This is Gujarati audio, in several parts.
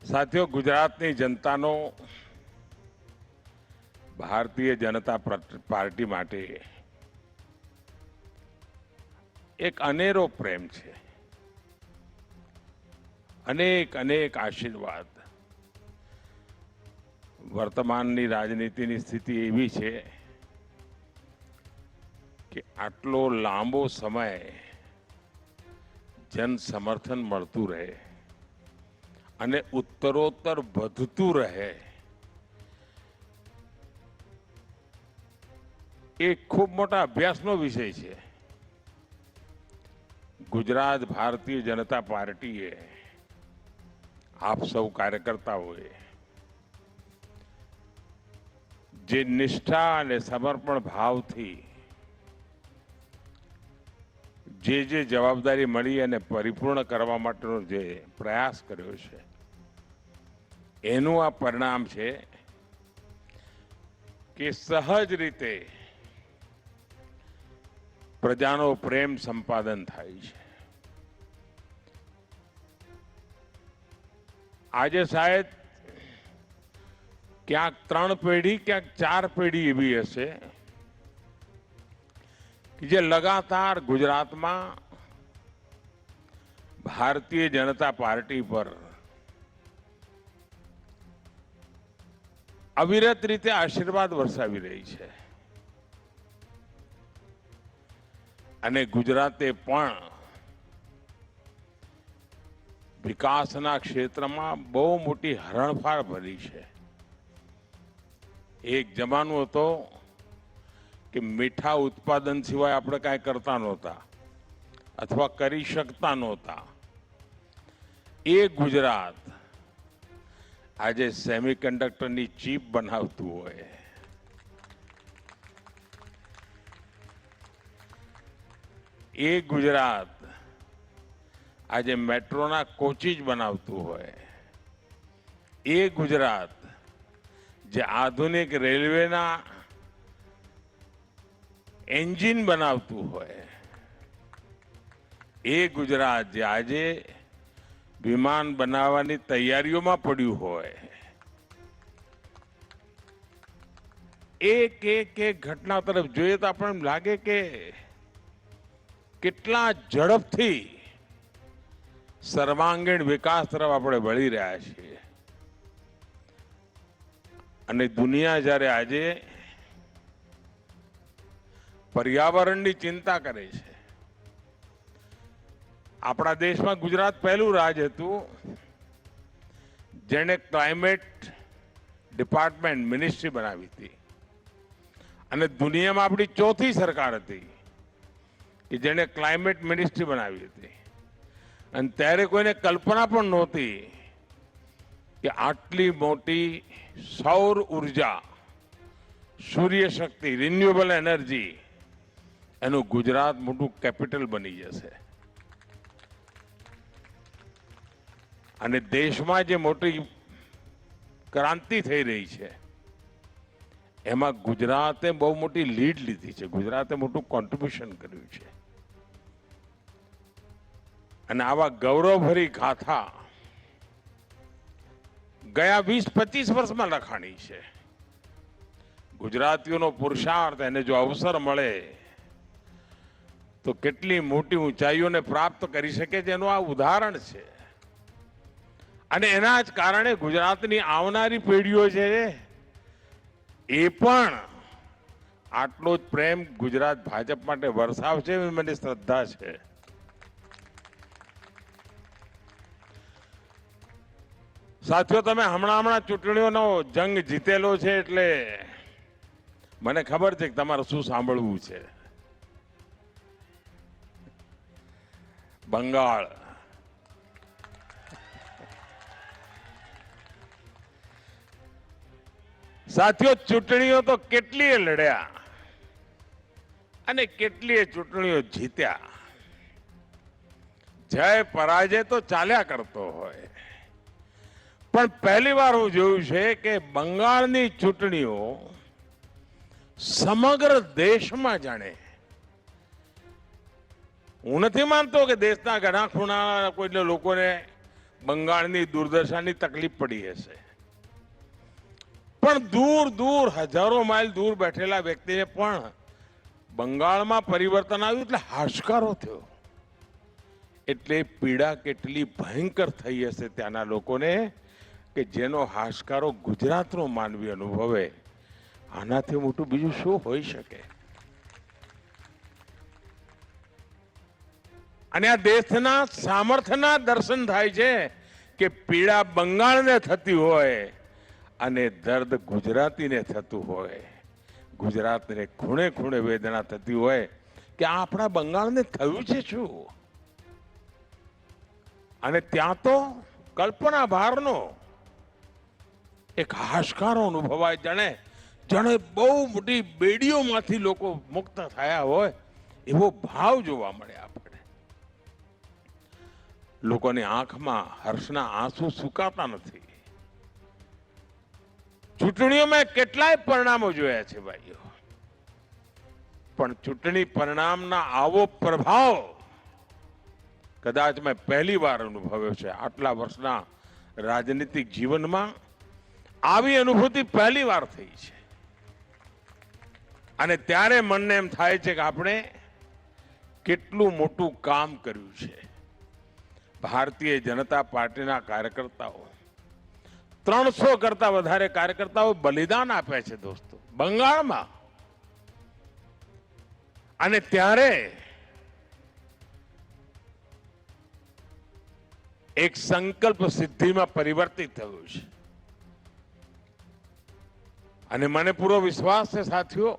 સાથીઓ, ગુજરાતની જનતાનો ભારતીય જનતા પાર્ટી માટે એક અનેરો પ્રેમ છે, અનેક અનેક આશીર્વાદ. વર્તમાનની રાજનીતિની સ્થિતિ એવી છે કે આટલો લાંબો સમય જન સમર્થન મળતું રહે અને ઉત્તરોત્તર વધતું રહે, એ ખૂબ મોટા અભ્યાસનો વિષય છે. ગુજરાત ભારતીય જનતા પાર્ટીએ આપ સૌ કાર્યકર્તાઓએ જે નિષ્ઠા અને સમર્પણ ભાવથી જે જવાબદારી મળી અને પરિપૂર્ણ કરવા માટેનો જે પ્રયાસ કર્યો છે, એનું આ પરિણામ છે કે સહજ રીતે પ્રજાનો પ્રેમ સંપાદન થાય છે. આજે શાયદ ક્યાંક 3 પેઢી ક્યાંક 4 પેઢી એવી હશે કે જે લગાતાર ગુજરાતમાં ભારતીય જનતા પાર્ટી પર અવિરત રીતે આશીર્વાદ વરસાવી રહી છે અને ગુજરાતે પણ વિકાસના ક્ષેત્રમાં બહુ મોટી હરણફાળ ભરી છે. એક જમાનો હતો કે મીઠા ઉત્પાદન સિવાય આપણે કાંઈ કરતા નહોતા અથવા કરી શકતા નહોતા. એ ગુજરાત આજે સેમિકન્ડક્ટરની ચીપ બનાવતું હોય, એ ગુજરાત આજે મેટ્રોના કોચીજ બનાવતું હોય, એ ગુજરાત જે આધુનિક રેલવેના એન્જિન બનાવતું હોય, એ ગુજરાત જે આજે વિમાન બનાવવાની તૈયારીઓમાં પડ્યું હોય, એક ઘટના તરફ જોઈએ તો આપણને લાગે કે કેટલા ઝડપથી સર્વાંગીણ વિકાસ તરફ આપણે વળી રહ્યા છીએ. અને દુનિયા જ્યારે આજે પર્યાવરણની ચિંતા કરે છે, આપણા દેશમાં ગુજરાત પહેલું રાજ્ય હતું જેણે ક્લાઇમેટ ડિપાર્ટમેન્ટ મિનિસ્ટ્રી બનાવી હતી અને દુનિયામાં આપણી ચોથી સરકાર હતી કે જેણે ક્લાઇમેટ મિનિસ્ટ્રી બનાવી હતી. અને ત્યારે કોઈને કલ્પના પણ નહોતી કે આટલી મોટી સૌર ઉર્જા, સૂર્ય શક્તિ, રિન્યુએબલ એનર્જી, એનું ગુજરાત મોટું કેપિટલ બની જશે. અને દેશમાં જે મોટી ક્રાંતિ થઈ રહી છે એમાં ગુજરાતે બહુ મોટી લીડ લીધી છે, ગુજરાતે મોટું કોન્ટ્રીબ્યુશન કર્યું છે. અને આવા ગૌરવભરી ગાથા ગયા 20-25 વર્ષમાં લખાણી છે. ગુજરાતીઓનો પુરુષાર્થ, એને જો અવસર મળે તો કેટલી મોટી ઊંચાઈઓને પ્રાપ્ત કરી શકે છે, એનું આ ઉદાહરણ છે. અને એના જ કારણે ગુજરાતની આવનારી પેઢીઓ છે એ પણ આટલો જ પ્રેમ ગુજરાત ભાજપ માટે વરસાવશે એવી મને શ્રદ્ધા છે. સાથીઓ, તમે હમણાં ચૂંટણીઓનો જંગ જીતેલો છે એટલે મને ખબર છે કે તમારે શું સાંભળવું છે. બંગાળ, સાથીઓ, ચૂંટણીઓ તો કેટલીય લડ્યા અને કેટલીય ચૂંટણીઓ જીત્યા. જય પરાજય તો ચાલ્યા કરતો હોય, પણ પહેલી વાર હું જોયું છે કે બંગાળની ચૂંટણીઓ સમગ્ર દેશમાં જાણે, હું નથી માનતો કે દેશના ઘણા ખૂણા કોઈને લોકોને બંગાળની દુર્દશાની તકલીફ પડી હશે, પણ દૂર દૂર હજારો માઇલ દૂર બેઠેલા વ્યક્તિને પણ બંગાળમાં પરિવર્તન આવ્યું એટલે હાશકારો થયો. એટલે પીડા કેટલી ભયંકર થઈ હશે ત્યાંના લોકોને કે જેનો હાશકારો ગુજરાતનો માનવી અનુભવે. આનાથી મોટું બીજું શું હોઈ શકે? અને આ દેશના સામર્થ્યના દર્શન થાય છે કે પીડા બંગાળને થતી હોય અને દર્દ ગુજરાતીને થતું હોય, ગુજરાતને ખૂણે ખૂણે વેદના થતી હોય કે આ આપણા બંગાળને થયું છે શું? અને ત્યાં તો કલ્પના બહારનો એક હાશકારો અનુભવાય, જાણે જાણે બહુ મોટી બેડીઓમાંથી લોકો મુક્ત થયા હોય એવો ભાવ જોવા મળે આપણે. લોકોની આંખમાં હર્ષના આંસુ સુકાતા નથી. ચૂંટણીઓમાં કેટલાય પરિણામો જોયા છે ભાઈઓ, પણ ચૂંટણી પરિણામના આવો પ્રભાવ કદાચ મેં પહેલી વાર અનુભવ્યો છે આટલા વર્ષના રાજનીતિક જીવનમાં. આવી અનુભૂતિ પહેલી વાર થઈ છે. અને ત્યારે મનને એમ થાય છે કે આપણે કેટલું મોટું કામ કર્યું છે. ભારતીય જનતા પાર્ટીના કાર્યકર્તાઓ 300 કરતા વધારે કાર્યકર્તાઓ બલિદાન આપ્યા છે દોસ્તો બંગાળમાં. અને ત્યારે એક સંકલ્પ સિદ્ધિમાં પરિવર્તિત થયું છે. અને મને પૂરો વિશ્વાસ છે સાથીઓ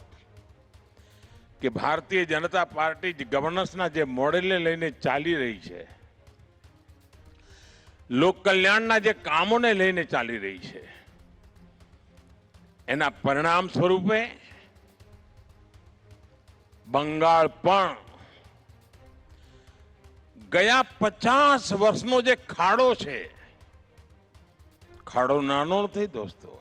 કે ભારતીય જનતા પાર્ટી ગવર્નન્સના જે મોડેલને લઈને ચાલી રહી છે, લોક કલ્યાણના જે કામોને લઈને ચાલી રહી છે, એના પરિણામ સ્વરૂપે બંગાળ પણ ગયા 50 વર્ષનો જે ખાડો છે, ખાડો નાનો નથી દોસ્તો,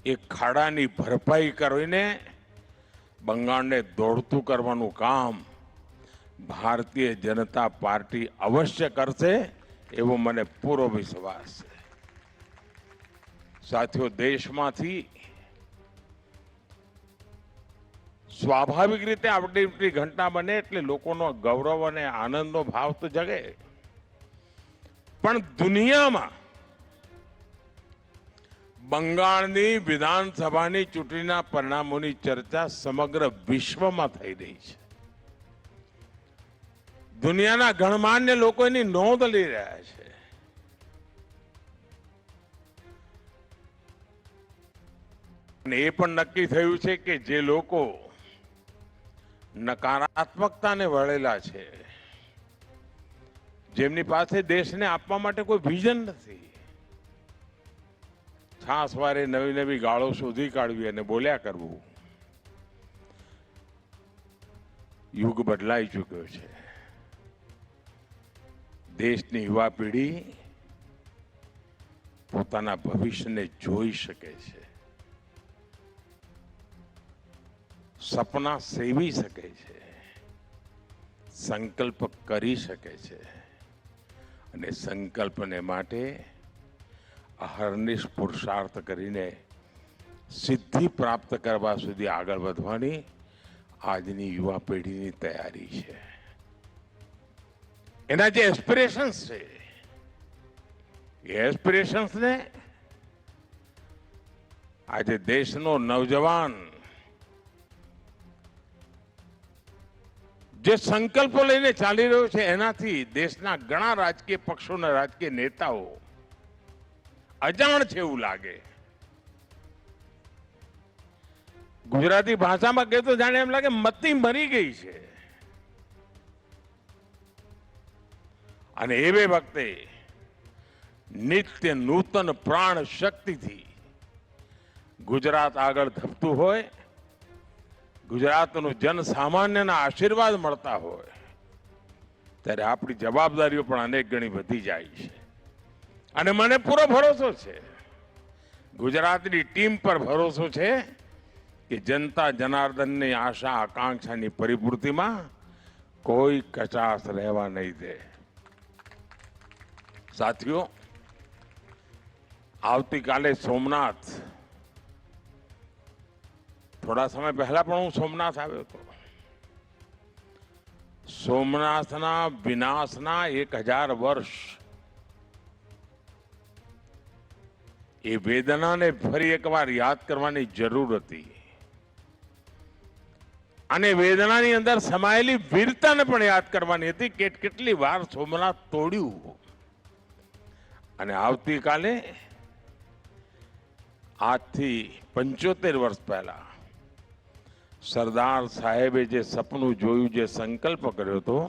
એ ખાડાની ભરપાઈ કરીને બંગાળને દોડતું કરવાનું કામ ભારતીય જનતા પાર્ટી અવશ્ય કરશે એવો મને પૂરો વિશ્વાસ છે. સાથીઓ, દેશમાંથી સ્વાભાવિક રીતે આવડી ઘટના બને એટલે લોકોનો ગૌરવ અને આનંદનો ભાવ તો જગે, પણ દુનિયામાં બંગાળની વિધાનસભાની ચૂંટણીના પરિણામોની ચર્ચા સમગ્ર વિશ્વમાં થઈ રહી છે. દુનિયાના ગણમાન્ય લોકો એની નોંધ લઈ રહ્યા છે. અને એ પણ નક્કી થયું છે કે જે લોકો નકારાત્મકતાને વળેલા છે, જેમની પાસે દેશને આપવા માટે કોઈ વિઝન નથી, છાસવારે નવી નવી ગાળો શોધી કાઢવી અને બોલ્યા કરવું. યુગ બદલાઈ ચૂક્યો છે. દેશની યુવા પેઢી પોતાના ભવિષ્યને જોઈ શકે છે, સપના સેવી શકે છે, સંકલ્પ કરી શકે છે અને સંકલ્પને માટે અહર્નિશ પુરુષાર્થ કરીને સિદ્ધિ પ્રાપ્ત કરવા સુધી આગળ વધવાની આજની યુવા પેઢીની તૈયારી છે. એના જે એસ્પિરેશન્સ છે એ એસ્પિરેશન્સને આજે દેશનો નવજવાન જે સંકલ્પો લઈને ચાલી રહ્યો છે એનાથી દેશના ઘણા રાજકીય પક્ષોના રાજકીય નેતાઓ અજાણ છે એવું લાગે. ગુજરાતી ભાષામાં કહે તો જાણે એમ લાગે મતી મરી ગઈ છે. અને એવે વખતે નિત્ય નૂતન પ્રાણ શક્તિથી ગુજરાત આગળ ધપતું હોય, ગુજરાતનું જન સામાન્યના આશીર્વાદ મળતા હોય, ત્યારે આપણી જવાબદારીઓ પણ અનેક ગણી વધી જાય છે. અને મને પૂરો ભરોસો છે, ગુજરાતની ટીમ પર ભરોસો છે કે જનતા જનાર્દનની આશા આકાંક્ષાની પરિપૂર્તિમાં કોઈ કચાશ રહેવા નહીં દે. સાથીઓ, આવતીકાલે સોમનાથ, થોડા સમય પહેલા પણ હું સોમનાથ આવ્યો હતો. સોમનાથના વિનાશના 1000 વર્ષ, એ વેદનાને ફરી એકવાર યાદ કરવાની જરૂર હતી અને વેદનાની અંદર સમાયેલી વીરતાને પણ યાદ કરવાની હતી કે કેટલી વાર સોમનાથ તોડ્યું. અને આવતીકાલે આજથી 75 વર્ષ પહેલા સરદાર સાહેબે જે સપનું જોયું, જે સંકલ્પ કર્યો હતો,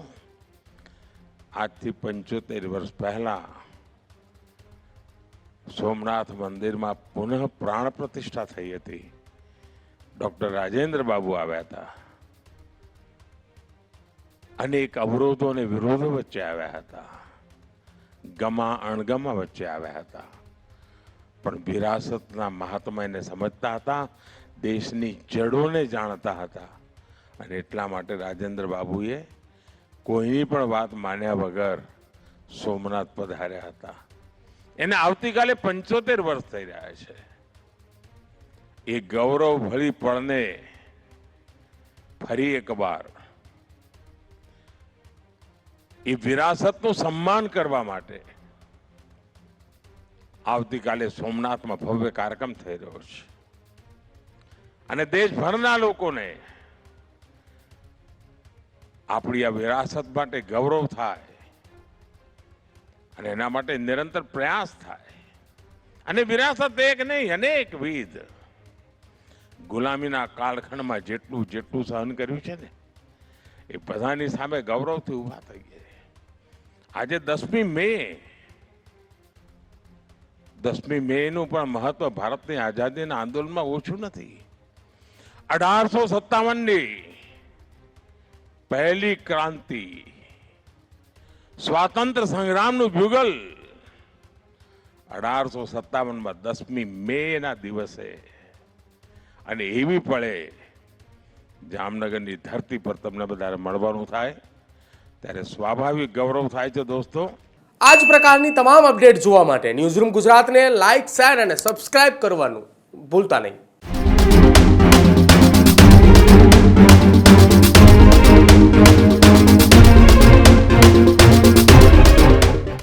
આજથી 75 વર્ષ પહેલા સોમનાથ મંદિરમાં પુનઃ પ્રાણ પ્રતિષ્ઠા થઈ હતી. ડોક્ટર રાજેન્દ્ર બાબુ આવ્યા હતા. અનેક અવરોધો અને વિરોધો વચ્ચે આવ્યા હતા, ગમા અણગમા વચ્ચે આવ્યા હતા, પણ વિરાસતના મહાત્માને સમજતા હતા, દેશની જડોને જાણતા હતા. અને એટલા માટે રાજેન્દ્ર બાબુએ કોઈની પણ વાત માન્યા વગર સોમનાથ પધાર્યા હતા. એને આવતીકાલે 75 વર્ષ થઈ રહ્યા છે. એ ગૌરવ ભરી પળને ફરી એકવાર એ વિરાસતનું સન્માન કરવા માટે આવતીકાલે સોમનાથમાં ભવ્ય કાર્યક્રમ થઈ રહ્યો છે. અને દેશભરના લોકોને આપણી આ વિરાસત માટે ગૌરવ થાય અને એના માટે નિરંતર પ્રયાસ થાય. અને વિરાસત એક નહીં, અનેકવિધ ગુલામીના કાળખંડમાં જેટલું જેટલું સહન કર્યું છે ને, એ બધાની સામે ગૌરવથી ઉભા થઈ ગયા. આજે 10મી મે નું પણ મહત્વ ભારતની આઝાદીના આંદોલનમાં ઓછું નથી. 1857ની પહેલી ક્રાંતિ, સ્વાતંત્ર્ય સંગ્રામનું યુગલ 1857માં 10મી મે ના દિવસે, અને એવી પળે જામનગરની ધરતી પર તમને બધાને મળવાનું થાય ત્યારે સ્વાભાવિક ગૌરવ થાય છે. દોસ્તો, આ જ પ્રકારની તમામ અપડેટ જોવા માટે ન્યૂઝરૂમ ગુજરાતને લાઇક, શેર અને સબસ્ક્રાઇબ કરવાનું ભૂલતા નહીં.